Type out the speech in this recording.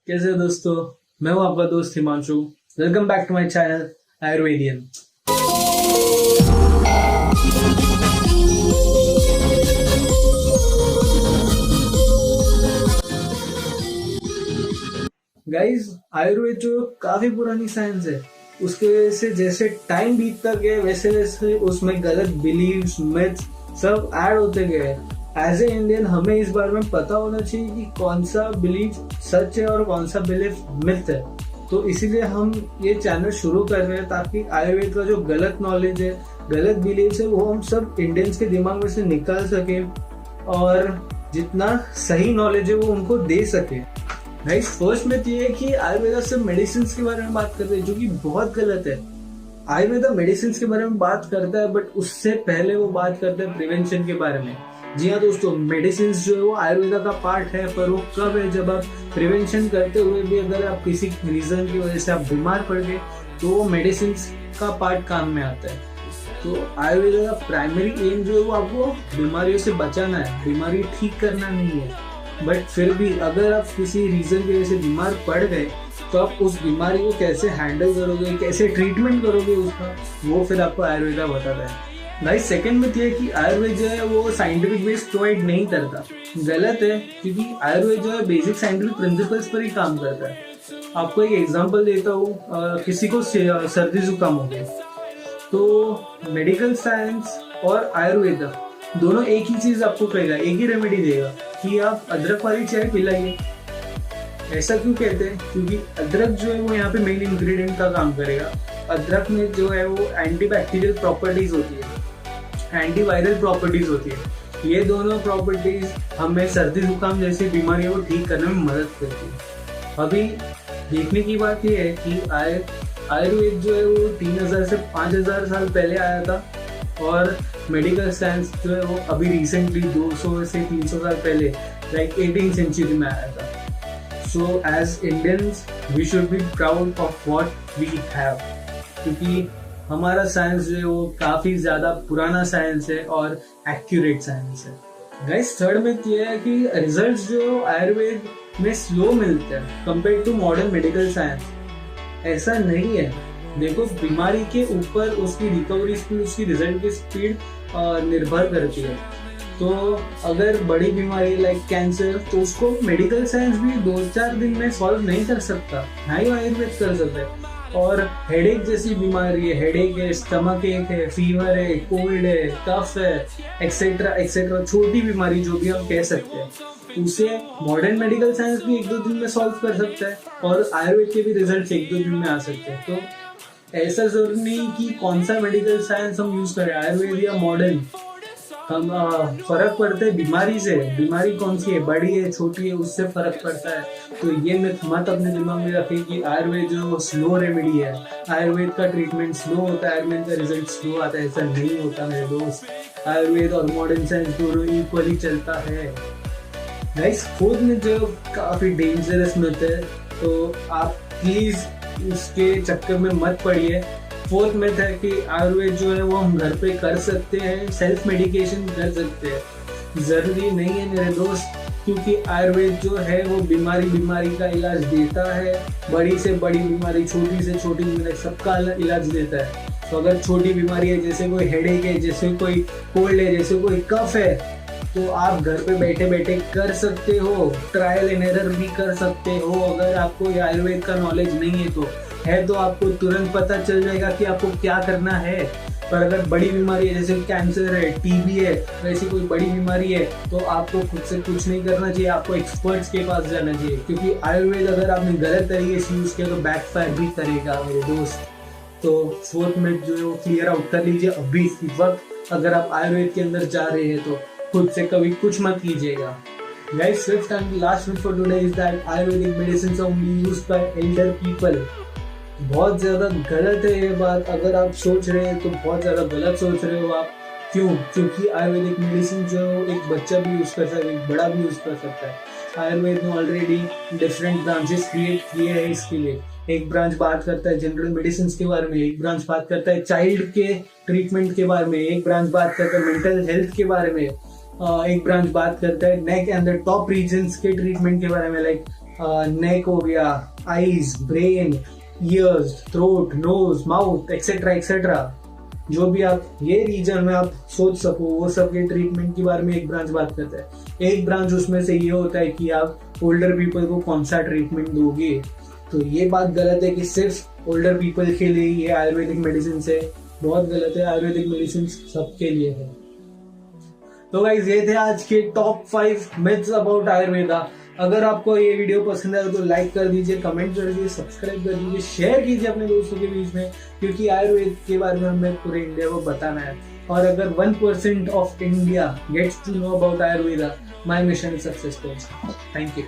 कैसे हो दोस्तों। मैं हूं आपका दोस्त Himanshu. Welcome back to my channel Ayurvedian. Guys, Ayurveda जो काफी पुरानी साइंस है, उसके वजह से जैसे टाइम बीतता गया वैसे वैसे उसमें गलत बिलीव्स मिथ्स सब ऐड होते गए। एज ए इंडियन हमें इस बारे में पता होना चाहिए कि कौन सा बिलीव सच है और कौन सा बिलीव मिथ है। तो इसीलिए हम ये चैनल शुरू कर रहे हैं ताकि आयुर्वेद का जो गलत नॉलेज है, गलत बिलीव्स है, वो हम सब इंडियंस के दिमाग में से निकाल सके और जितना सही नॉलेज है वो उनको दे सके। गाइस, फर्स्ट में ये है कि आयुर्वेदा सिर्फ मेडिसिन के बारे में बात करते हैं, जो कि बहुत गलत है। आयुर्वेदा मेडिसिन के बारे में बात करता है, बट उससे पहले वो बात करता है प्रिवेंशन के बारे में। जी हाँ दोस्तों, मेडिसिन जो है वो आयुर्वेदा का पार्ट है, पर वो कब है जब आप प्रिवेंशन करते हुए भी अगर आप किसी रीजन की वजह से आप बीमार पड़ गए तो वो मेडिसिन का पार्ट काम में आता है। तो आयुर्वेदा का प्राइमरी एम जो है वो आपको बीमारियों से बचाना है, बीमारी ठीक करना नहीं है। बट फिर भी अगर आप किसी रीजन की वजह से बीमार पड़ गए तो आप उस बीमारी को कैसे हैंडल करोगे, कैसे ट्रीटमेंट करोगे उसका, वो फिर आपको आयुर्वेदा बताता है। गाइस, सेकंड में ये है कि आयुर्वेद जो है वो साइंटिफिक बेस प्रोवाइड नहीं करता। गलत है, क्योंकि आयुर्वेद जो है बेसिक साइंटिफिक प्रिंसिपल्स पर ही काम करता है। आपको एक एग्जांपल देता हूँ। किसी को सर्दी जुकाम हो गया तो मेडिकल साइंस और आयुर्वेदा दोनों एक ही चीज आपको कहेगा, एक ही रेमेडी देगा कि आप अदरक वाली चाय पिलाइए। ऐसा क्यों कहते हैं? क्योंकि अदरक जो है वो यहाँ पे मेन इंग्रेडिएंट का काम करेगा। अदरक में जो है वो एंटीबैक्टीरियल प्रॉपर्टीज होती है, एंटीवायरल प्रॉपर्टीज होती है। ये दोनों प्रॉपर्टीज हमें सर्दी जुकाम जैसी बीमारियों को ठीक करने में मदद करती है। अभी देखने की बात यह है कि आयुर्वेद जो है वो 3000 से 5000 साल पहले आया था और मेडिकल साइंस जो है वो अभी रिसेंटली 200 से 300 साल पहले लाइक 18th सेंचुरी में आया था। So as Indians we should be proud of what we have, क्योंकि हमारा साइंस जो है वो काफी ज्यादा पुराना साइंस है और एक्यूरेट साइंस है। गाइस, थर्ड में ये है कि रिजल्ट्स जो आयुर्वेद में स्लो मिलते हैं compare to modern medical science. ऐसा नहीं है। देखो, बीमारी के ऊपर उसकी रिकवरी स्पीड, उसकी रिजल्ट की स्पीड निर्भर करती है। तो अगर बड़ी बीमारी लाइक कैंसर, तो उसको मेडिकल साइंस भी 2-4 दिन में सॉल्व नहीं कर सकता, ना ही आयुर्वेद कर सकता है। और हेडेक जैसी बीमारी है, हेडेक है, स्टमक एक है, फीवर है, कोल्ड है, कफ है, एक्सेट्रा एक्सेट्रा, छोटी बीमारी जो भी हम कह सकते हैं, उसे मॉडर्न मेडिकल साइंस भी 1-2 दिन में सॉल्व कर सकता है और आयुर्वेद के भी रिजल्ट 1-2 दिन में आ सकते हैं। तो ऐसा जरूरी नहीं कि कौन सा मेडिकल साइंस हम यूज करें, आयुर्वेद या मॉडर्न। हम फर्क पड़ता है बीमारी से। बीमारी कौन सी है, बड़ी है, छोटी है, उससे फर्क पड़ता है। तो ये मत अपने दिमाग में रखें कि आयुर्वेद जो है वो स्लो रेमेडी है, आयुर्वेद का ट्रीटमेंट स्लो होता है, आयुर्वेद का रिजल्ट स्लो आता है। ऐसा नहीं होता मेरे दोस्त। आयुर्वेद और मॉडर्न साइंस दोनों इक्वली चलता है। गाइस, फोर्थ में जो काफी डेंजरस मिथ है, तो आप प्लीज उसके चक्कर में मत पड़िए। फोर्थ मिथ है कि आयुर्वेद जो है वो हम घर पे कर सकते हैं, सेल्फ मेडिकेशन कर सकते हैं। जरूरी नहीं है मेरे दोस्त, क्योंकि आयुर्वेद जो है वो बीमारी का इलाज देता है। बड़ी से बड़ी बीमारी, छोटी से छोटी बीमारी, सबका इलाज देता है। तो अगर छोटी बीमारी है, जैसे कोई हेडेक है, जैसे कोई कोल्ड है, जैसे कोई कफ है, तो आप घर पे बैठे बैठे कर सकते हो, ट्रायल एंड एरर भी कर सकते हो। अगर आपको ये आयुर्वेद का नॉलेज नहीं है तो आपको तुरंत पता चल जाएगा कि आपको क्या करना है। पर अगर बड़ी बीमारी है, जैसे कैंसर है, टीबी है, वैसी कोई बड़ी बीमारी है, तो आपको खुद से कुछ नहीं करना चाहिए, आपको एक्सपर्ट्स के पास जाना चाहिए। क्योंकि आयुर्वेद अगर आपने गलत तरीके से यूज किया तो बैकफायर भी करेगा मेरे दोस्त। तो फोर्थ मिनट जो है वो क्लियर आउट कर लीजिए अभी इस वक्त। अगर आप आयुर्वेद के अंदर जा रहे हैं तो खुद से कभी कुछ मत कीजिएगा। Guys, fifth and last one for today is that Ayurvedic medicines are only used by elder people. बहुत ज्यादा गलत है ये बात। अगर आप सोच रहे हैं तो बहुत ज्यादा गलत सोच रहे हो आप। क्यों? क्योंकि आयुर्वेदिक मेडिसिन जो है एक बच्चा भी यूज कर सकता है, एक बड़ा भी यूज कर सकता है। आयुर्वेद ने ऑलरेडी डिफरेंट ब्रांचेस क्रिएट किए हैं इसके लिए। एक ब्रांच बात करता है जनरल मेडिसिन के बारे में, एक ब्रांच बात करता है चाइल्ड के ट्रीटमेंट के बारे में, एक ब्रांच बात करता है मेंटल हेल्थ के बारे में, एक ब्रांच बात करता है neck and the top regions के ट्रीटमेंट के बारे में, लाइक नेक हो गया, eyes, brain, ears, throat, nose, mouth etcetera etcetera, जो भी आप ये रीजन में आप सोच सको वो सब के ट्रीटमेंट के बारे में एक ब्रांच बात करता है। एक ब्रांच उसमें से ये होता है कि आप ओल्डर पीपल को कौन सा ट्रीटमेंट दोगे। तो ये बात गलत है कि सिर्फ ओल्डर पीपल के लिए ये आयुर्वेदिक मेडिसिन है, बहुत गलत है। आयुर्वेदिक मेडिसिन सबके लिए है। तो गाइस ये थे आज के टॉप 5 मिथ्स अबाउट आयुर्वेदा। अगर आपको ये वीडियो पसंद आया तो लाइक कर दीजिए, कमेंट कर दीजिए, सब्सक्राइब कर दीजिए, शेयर कीजिए अपने दोस्तों के बीच में, क्योंकि आयुर्वेद के बारे में हमें पूरे इंडिया को बताना है। और अगर 1% of India gets to know about Ayurveda, my mission is successful. Thank you.